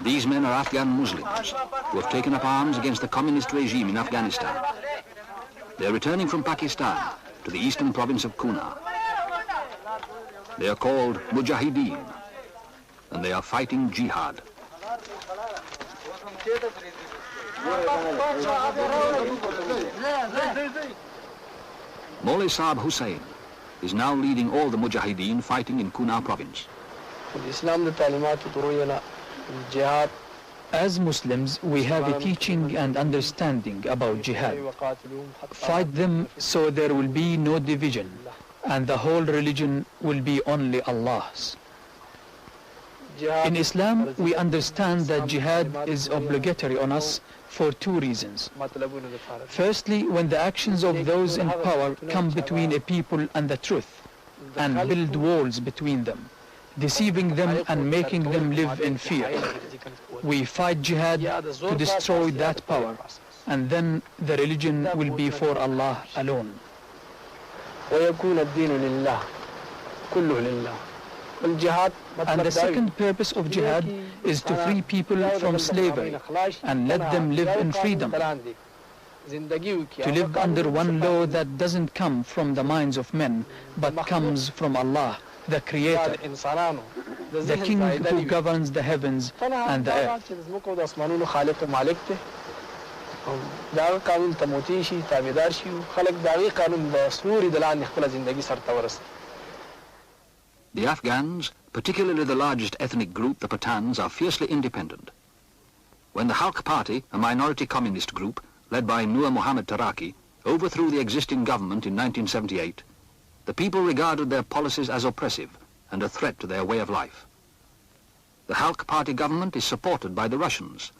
These men are Afghan Muslims who have taken up arms against the communist regime in Afghanistan. They are returning from Pakistan to the eastern province of Kunar. They are called Mujahideen, and they are fighting jihad. Maulay Saab Hussain is now leading all the Mujahideen fighting in Kunar province. As Muslims, we have a teaching and understanding about jihad. Fight them so there will be no division, and the whole religion will be only Allah's. In Islam, we understand that jihad is obligatory on us for two reasons. Firstly, when the actions of those in power come between a people and the truth, and build walls between them, deceiving them and making them live in fear. We fight jihad to destroy that power, and then the religion will be for Allah alone. And the second purpose of jihad is to free people from slavery and let them live in freedom. To live under one law that doesn't come from the minds of men, but comes from Allah, the Creator, the King who governs the heavens and the earth. The Afghans, particularly the largest ethnic group, the Pathans, are fiercely independent. When the Halq Party, a minority communist group, led by Nur Muhammad Taraki, overthrew the existing government in 1978, the people regarded their policies as oppressive and a threat to their way of life. The Halq Party government is supported by the Russians,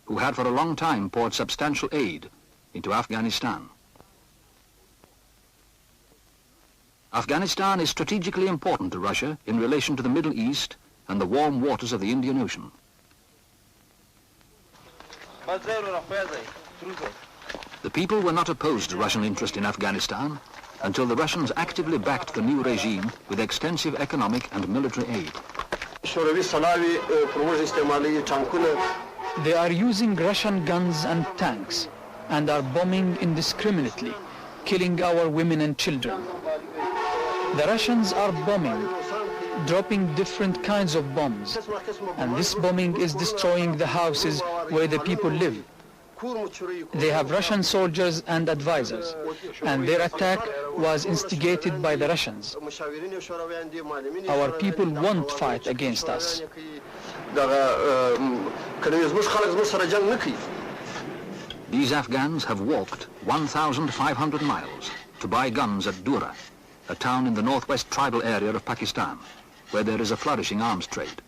who had for a long time poured substantial aid into Afghanistan. Afghanistan is strategically important to Russia in relation to the Middle East and the warm waters of the Indian Ocean. The people were not opposed to Russian interest in Afghanistan until the Russians actively backed the new regime with extensive economic and military aid. They are using Russian guns and tanks and are bombing indiscriminately, killing our women and children. The Russians are bombing, dropping different kinds of bombs, and this bombing is destroying the houses where the people live. They have Russian soldiers and advisors, and their attack was instigated by the Russians. Our people won't fight against us. These Afghans have walked 1,500 miles to buy guns at Dura, a town in the northwest tribal area of Pakistan, where there is a flourishing arms trade.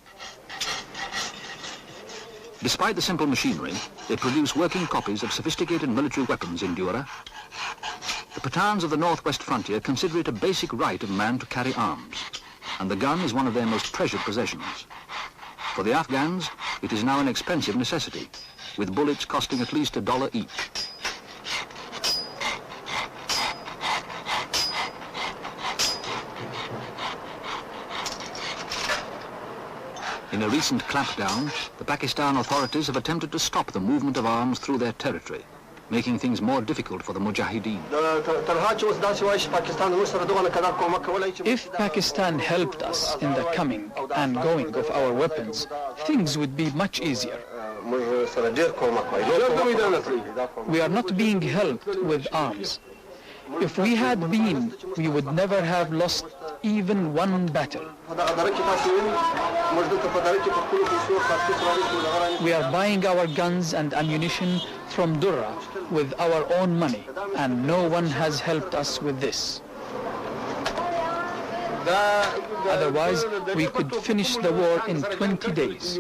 Despite the simple machinery, they produce working copies of sophisticated military weapons in Dura. The Pathans of the northwest frontier consider it a basic right of man to carry arms, and the gun is one of their most treasured possessions. For the Afghans, it is now an expensive necessity, with bullets costing at least $1 each. In a recent clampdown, the Pakistan authorities have attempted to stop the movement of arms through their territory, making things more difficult for the Mujahideen. If Pakistan helped us in the coming and going of our weapons, things would be much easier. We are not being helped with arms. If we had been, we would never have lost even one battle. We are buying our guns and ammunition from Dura with our own money, and no one has helped us with this. Otherwise, we could finish the war in 20 days.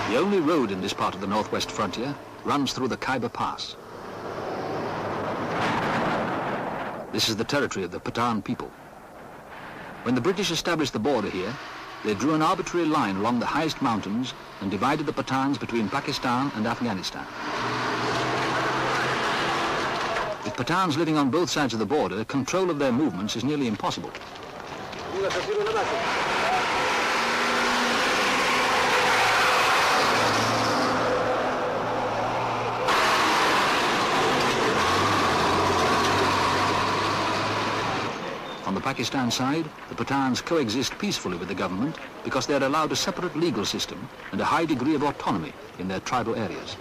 The only road in this part of the northwest frontier runs through the Khyber Pass. This is the territory of the Pathan people. When the British established the border here, they drew an arbitrary line along the highest mountains and divided the Pathans between Pakistan and Afghanistan. With Pathans living on both sides of the border, control of their movements is nearly impossible. On the Pakistan side, the Pathans coexist peacefully with the government because they are allowed a separate legal system and a high degree of autonomy in their tribal areas.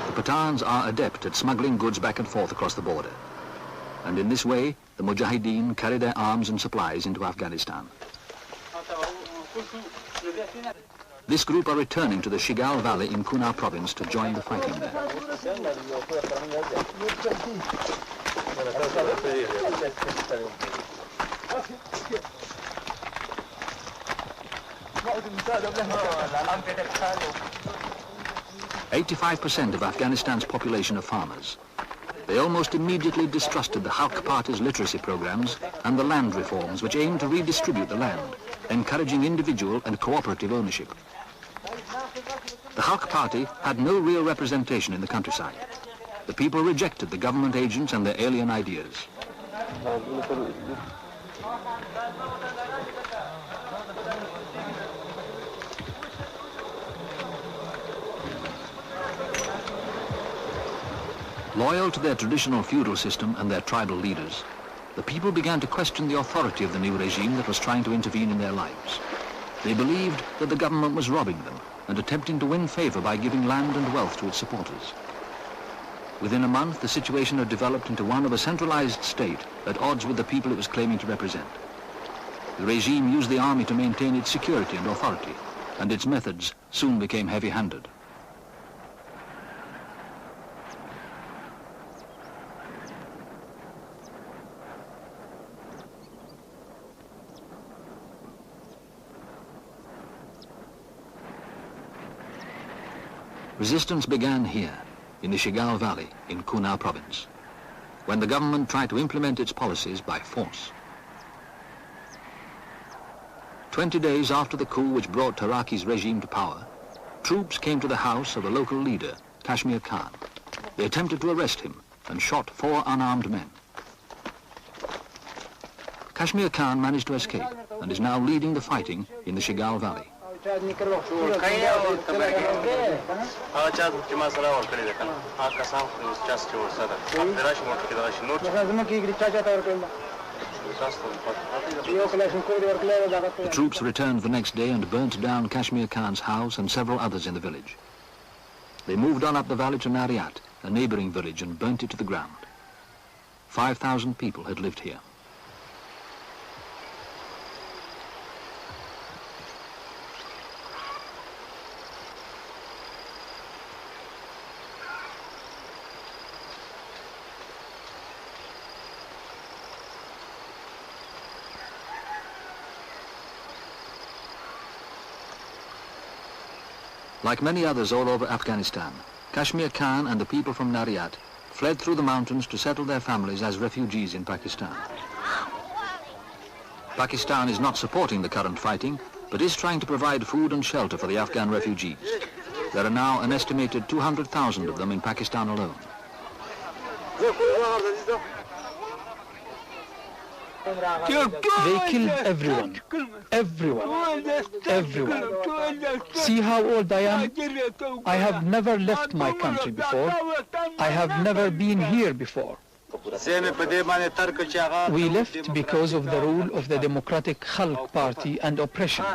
The Pathans are adept at smuggling goods back and forth across the border. And in this way, the Mujahideen carry their arms and supplies into Afghanistan. This group are returning to the Shigal Valley in Kunar province to join the fighting there. 85% of Afghanistan's population are farmers. They almost immediately distrusted the Halk Party's literacy programs and the land reforms which aimed to redistribute the land, encouraging individual and cooperative ownership. The Halk Party had no real representation in the countryside. The people rejected the government agents and their alien ideas. Loyal to their traditional feudal system and their tribal leaders, the people began to question the authority of the new regime that was trying to intervene in their lives. They believed that the government was robbing them and attempting to win favor by giving land and wealth to its supporters. Within a month, the situation had developed into one of a centralized state at odds with the people it was claiming to represent. The regime used the army to maintain its security and authority, and its methods soon became heavy-handed. Resistance began here, in the Shigal Valley in Kunar province, when the government tried to implement its policies by force. 20 days after the coup which brought Taraki's regime to power, troops came to the house of a local leader, Kashmir Khan. They attempted to arrest him and shot 4 unarmed men. Kashmir Khan managed to escape and is now leading the fighting in the Shigal Valley. The troops returned the next day and burnt down Kashmir Khan's house and several others in the village. They moved on up the valley to Nariat, a neighboring village, and burnt it to the ground. 5,000 people had lived here. Like many others all over Afghanistan, Kashmir Khan and the people from Nariat fled through the mountains to settle their families as refugees in Pakistan. Pakistan is not supporting the current fighting, but is trying to provide food and shelter for the Afghan refugees. There are now an estimated 200,000 of them in Pakistan alone. They killed everyone. See how old I am? I have never left my country before. I have never been here before. We left because of the rule of the Democratic Halk Party and oppression,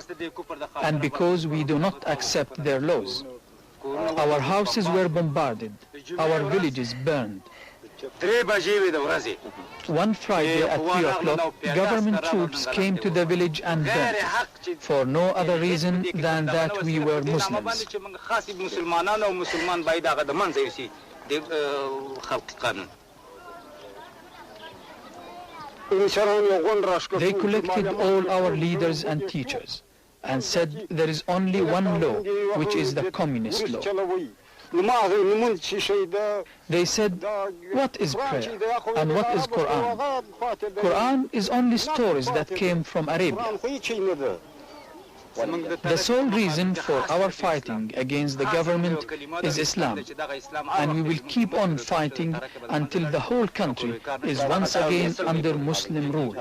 and because we do not accept their laws. Our houses were bombarded, our villages burned. One Friday at 3 o'clock, government troops came to the village and burned, for no other reason than that we were Muslims. They collected all our leaders and teachers, and said there is only one law, which is the communist law. They said, what is prayer and what is Quran? Quran is only stories that came from Arabia. The sole reason for our fighting against the government is Islam, and we will keep on fighting until the whole country is once again under Muslim rule.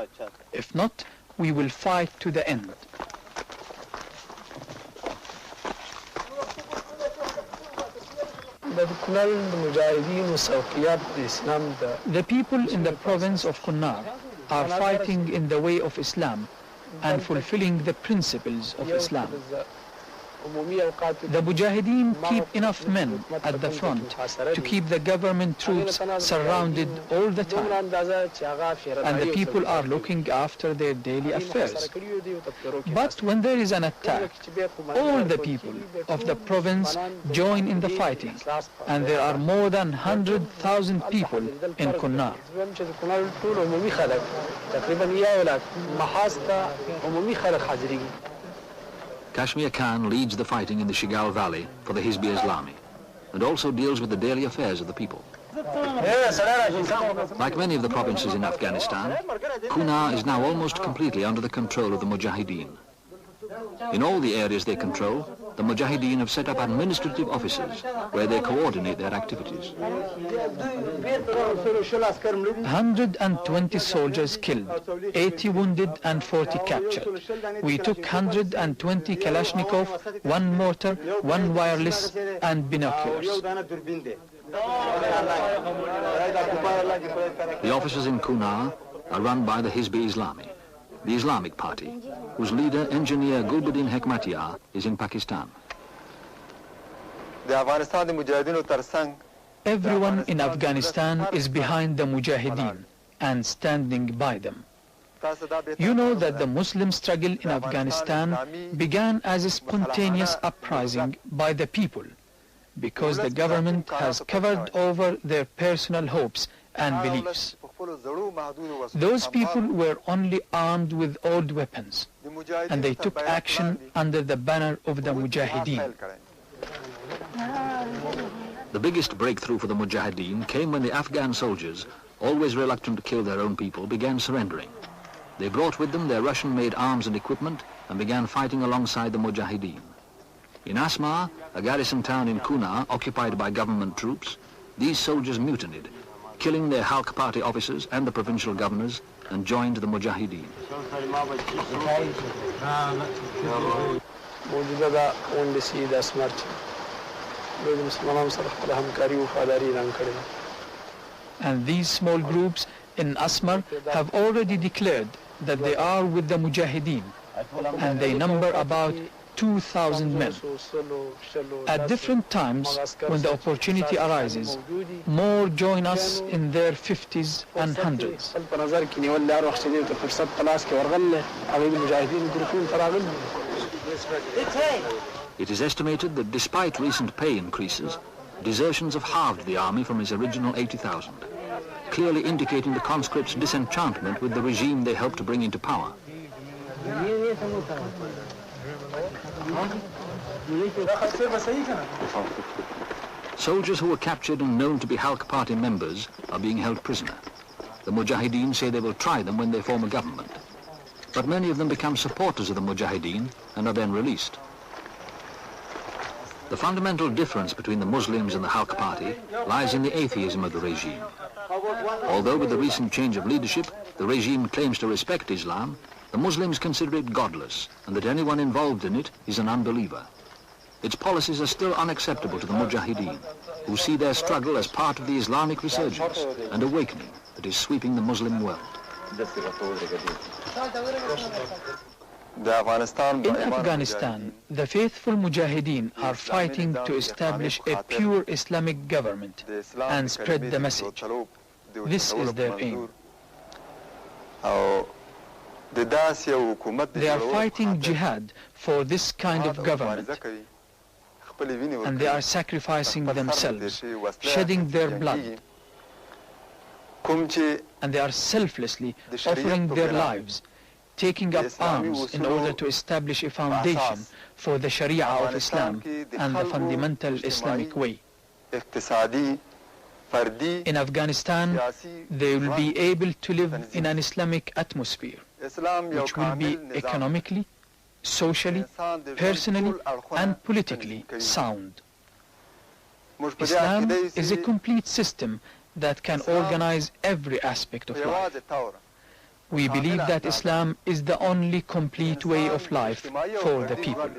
If not, we will fight to the end. The people in the province of Kunar are fighting in the way of Islam and fulfilling the principles of Islam. The Mujahideen keep enough men at the front to keep the government troops surrounded all the time, and the people are looking after their daily affairs. But when there is an attack, all the people of the province join in the fighting, and there are more than 100,000 people in Kunar. Kashmir Khan leads the fighting in the Shigal Valley for the Hizb Islami and also deals with the daily affairs of the people. Like many of the provinces in Afghanistan, Kunar is now almost completely under the control of the Mujahideen. In all the areas they control, the Mujahideen have set up administrative offices where they coordinate their activities. 120 soldiers killed, 80 wounded and 40 captured. We took 120 Kalashnikov, 1 mortar, 1 wireless and binoculars. The offices in Kunar are run by the Hizb Islami, the Islamic Party, whose leader, engineer Gulbuddin Hekmatyar, is in Pakistan. Everyone in Afghanistan is behind the Mujahideen and standing by them. You know that the Muslim struggle in Afghanistan began as a spontaneous uprising by the people, because the government has covered over their personal hopes and beliefs. Those people were only armed with old weapons, and they took action under the banner of the Mujahideen. The biggest breakthrough for the Mujahideen came when the Afghan soldiers, always reluctant to kill their own people, began surrendering. They brought with them their Russian-made arms and equipment and began fighting alongside the Mujahideen. In Asmar, a garrison town in Kunar occupied by government troops, these soldiers mutinied, killing their Halq party officers and the provincial governors, and joined the Mujahideen. And these small groups in Asmar have already declared that they are with the Mujahideen, and they number about 2,000 men. At different times, when the opportunity arises, more join us in their 50s and 100s. It is estimated that despite recent pay increases, desertions have halved the army from its original 80,000, clearly indicating the conscripts' disenchantment with the regime they helped to bring into power. Soldiers who were captured and known to be Halq party members are being held prisoner. The Mujahideen say they will try them when they form a government. But many of them become supporters of the Mujahideen and are then released. The fundamental difference between the Muslims and the Halq party lies in the atheism of the regime. Although with the recent change of leadership, the regime claims to respect Islam, the Muslims consider it godless, and that anyone involved in it is an unbeliever. Its policies are still unacceptable to the Mujahideen, who see their struggle as part of the Islamic resurgence and awakening that is sweeping the Muslim world. In Afghanistan, the faithful Mujahideen are fighting to establish a pure Islamic government and spread the message. This is their aim. They are fighting jihad for this kind of government, and they are sacrificing themselves, shedding their blood, and they are selflessly offering their lives taking up arms in order to establish a foundation for the Sharia of Islam and the fundamental Islamic way. In Afghanistan, they will be able to live in an Islamic atmosphere, which will be economically, socially, personally, and politically sound. Islam is a complete system that can organize every aspect of life. We believe that Islam is the only complete way of life for the people.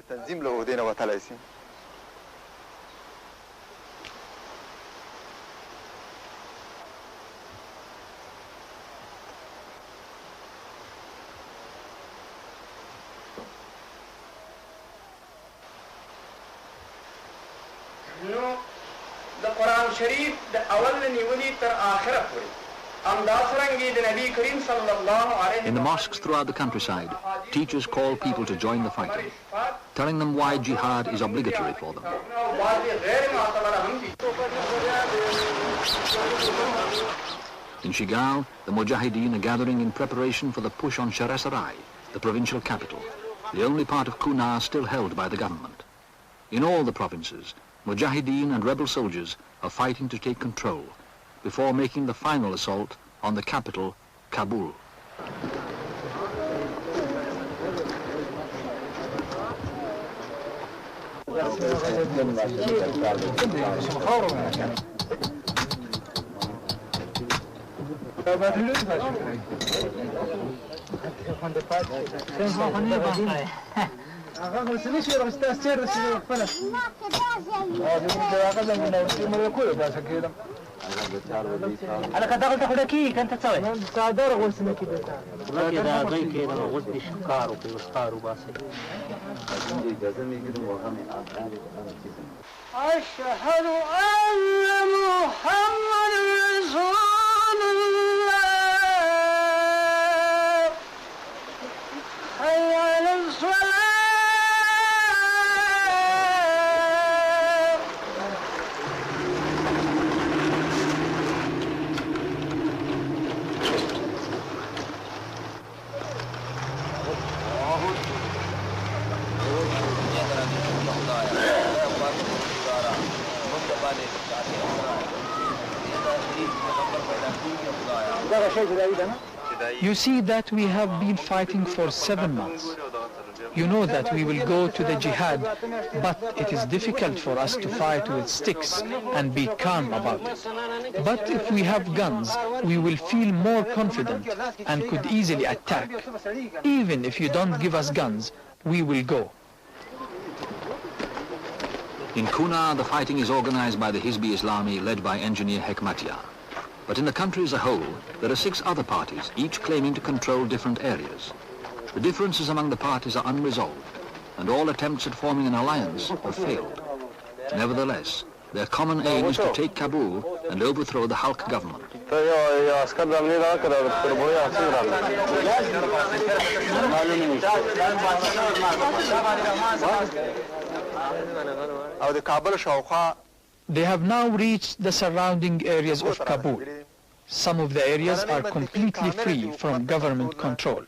In the mosques throughout the countryside, teachers call people to join the fighting, telling them why jihad is obligatory for them. In Shigal, the Mujahideen are gathering in preparation for the push on Sharasarai, the provincial capital, the only part of Kunar still held by the government. In all the provinces, Mujahideen and rebel soldiers are fighting to take control before making the final assault on the capital, Kabul. على كذا قلت لك كنت تسوي صادر غوسنا كده كده زي كده غوس بشكار وبشكار وباسي أشهد أن محمد رسول الله حي على الصلاة. You see that we have been fighting for 7 months. You know that we will go to the jihad, but it is difficult for us to fight with sticks and be calm about it. But if we have guns, we will feel more confident and could easily attack. Even if you don't give us guns, we will go. In Kunar, the fighting is organized by the Hizbi Islami led by engineer Hekmatyar. But in the country as a whole, there are 6 other parties, each claiming to control different areas. The differences among the parties are unresolved, and all attempts at forming an alliance have failed. Nevertheless, their common aim is to take Kabul and overthrow the Halk government. They have now reached the surrounding areas of Kabul. Some of the areas are completely free from government control.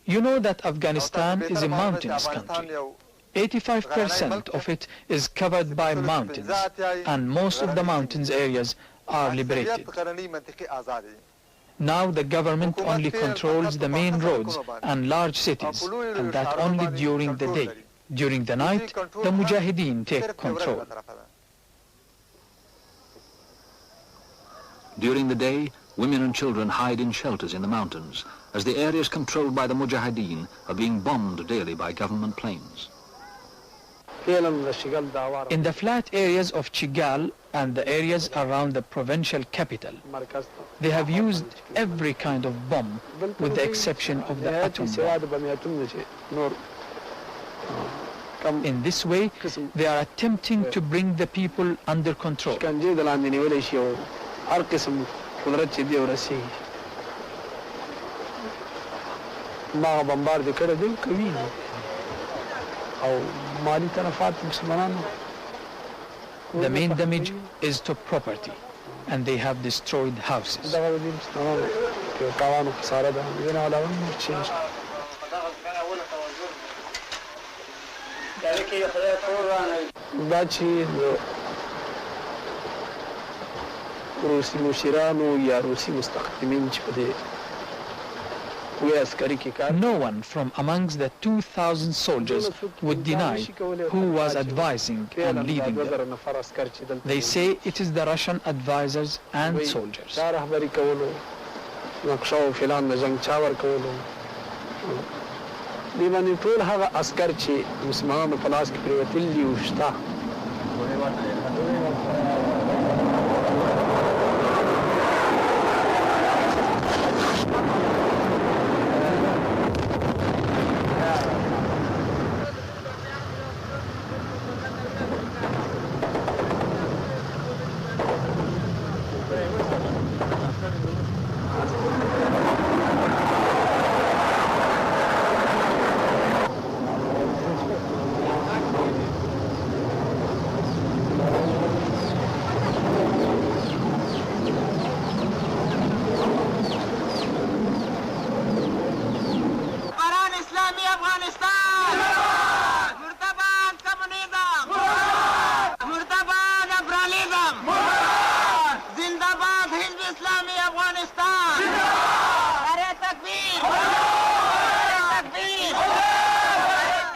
You know that Afghanistan is a mountainous country. 85% of it is covered by mountains, and most of the mountains areas are liberated. Now the government only controls the main roads and large cities, and that only during the day. During the night, the Mujahideen take control. During the day, women and children hide in shelters in the mountains, as the areas controlled by the Mujahideen are being bombed daily by government planes. In the flat areas of Chigal and the areas around the provincial capital, they have used every kind of bomb with the exception of the atom bomb. In this way, they are attempting to bring the people under control. The main damage is to property, and they have destroyed houses. دا چې روسي مشرانو یا روسي مستخدمین چې په دې No one from amongst the 2,000 soldiers would deny who was advising and leading them. They say it is the Russian advisors and soldiers.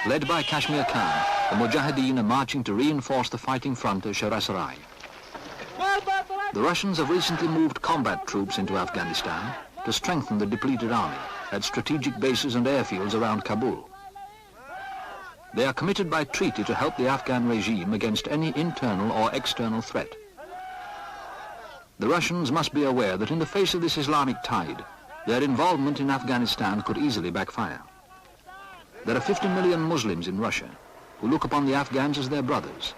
Led by Kashmir Khan, the Mujahideen are marching to reinforce the fighting front at Sharasarai. The Russians have recently moved combat troops into Afghanistan to strengthen the depleted army at strategic bases and airfields around Kabul. They are committed by treaty to help the Afghan regime against any internal or external threat. The Russians must be aware that in the face of this Islamic tide, their involvement in Afghanistan could easily backfire. There are 50 million Muslims in Russia who look upon the Afghans as their brothers.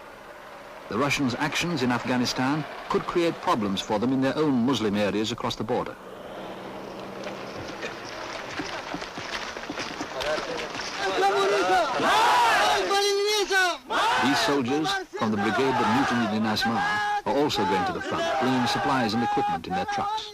The Russians' actions in Afghanistan could create problems for them in their own Muslim areas across the border. These soldiers from the brigade that mutinied in Asmar are also going to the front, bringing supplies and equipment in their trucks.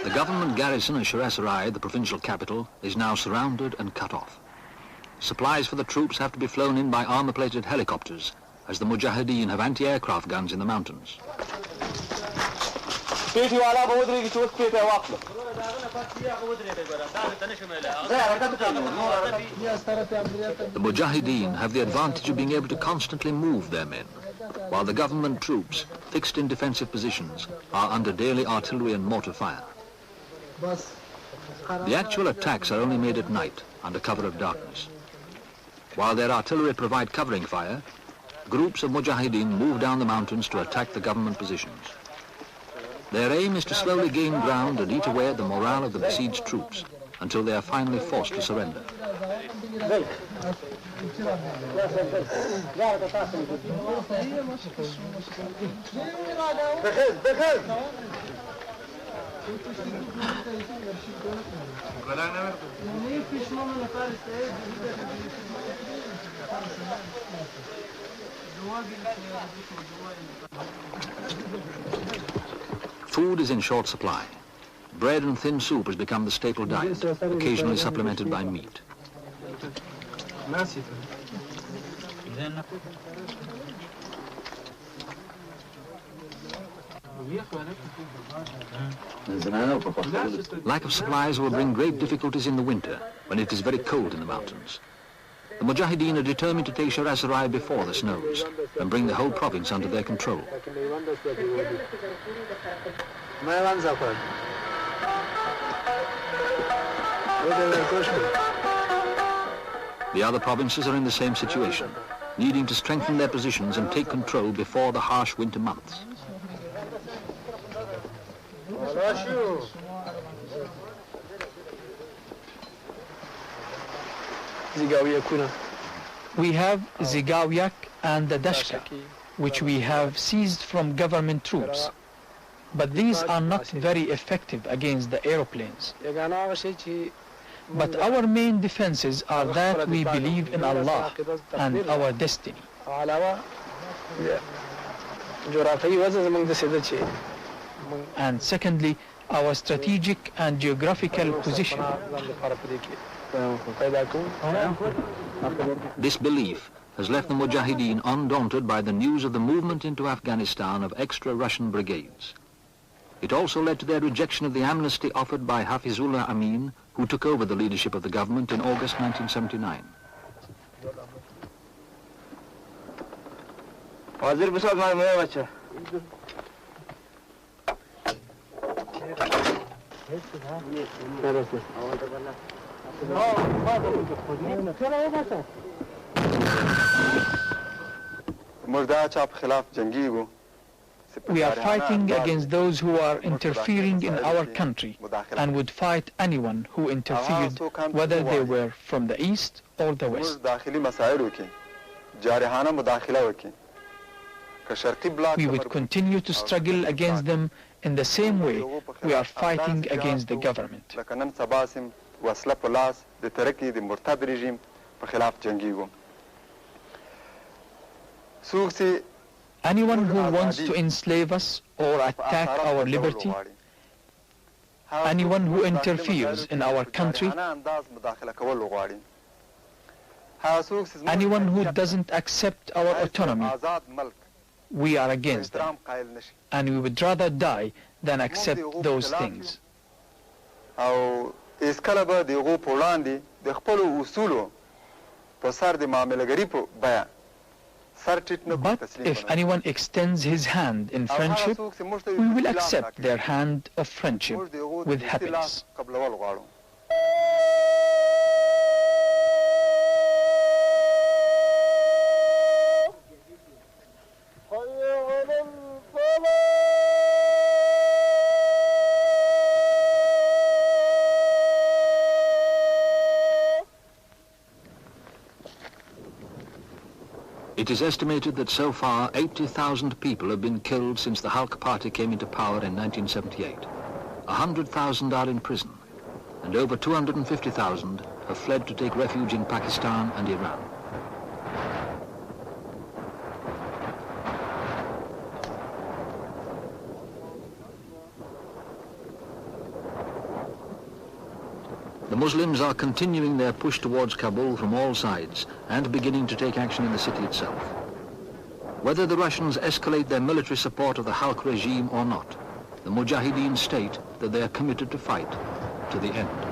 The government garrison at Sharasarai, the provincial capital, is now surrounded and cut off. Supplies for the troops have to be flown in by armor-plated helicopters, as the Mujahideen have anti-aircraft guns in the mountains. The Mujahideen have the advantage of being able to constantly move their men, while the government troops, fixed in defensive positions, are under daily artillery and mortar fire. The actual attacks are only made at night, under cover of darkness. While their artillery provide covering fire, groups of Mujahideen move down the mountains to attack the government positions. Their aim is to slowly gain ground and eat away at the morale of the besieged troops until they are finally forced to surrender. Food is in short supply. Bread and thin soup has become the staple diet, occasionally supplemented by meat. Lack of supplies will bring great difficulties in the winter, when it is very cold in the mountains. The Mujahideen are determined to take Sharasarai before the snows and bring the whole province under their control. The other provinces are in the same situation, needing to strengthen their positions and take control before the harsh winter months. We have Zigawyak and the Dashka, which we have seized from government troops. But these are not very effective against the aeroplanes. But our main defenses are that we believe in Allah and our destiny. And secondly, our strategic and geographical position. This belief has left the Mujahideen undaunted by the news of the movement into Afghanistan of extra Russian brigades. It also led to their rejection of the amnesty offered by Hafizullah Amin, who took over the leadership of the government in August 1979. We are fighting against those who are interfering in our country and would fight anyone who interfered, whether they were from the east or the west. We would continue to struggle against them in the same way we are fighting against the government. Anyone who wants to enslave us or attack our liberty, anyone who interferes in our country, anyone who doesn't accept our autonomy, we are against them, and we would rather die than accept those things. But if anyone extends his hand in friendship, we will accept their hand of friendship with happiness. It is estimated that so far 80,000 people have been killed since the Halq Party came into power in 1978. 100,000 are in prison, and over 250,000 have fled to take refuge in Pakistan and Iran. The Muslims are continuing their push towards Kabul from all sides and beginning to take action in the city itself. Whether the Russians escalate their military support of the Halq regime or not, the Mujahideen state that they are committed to fight to the end.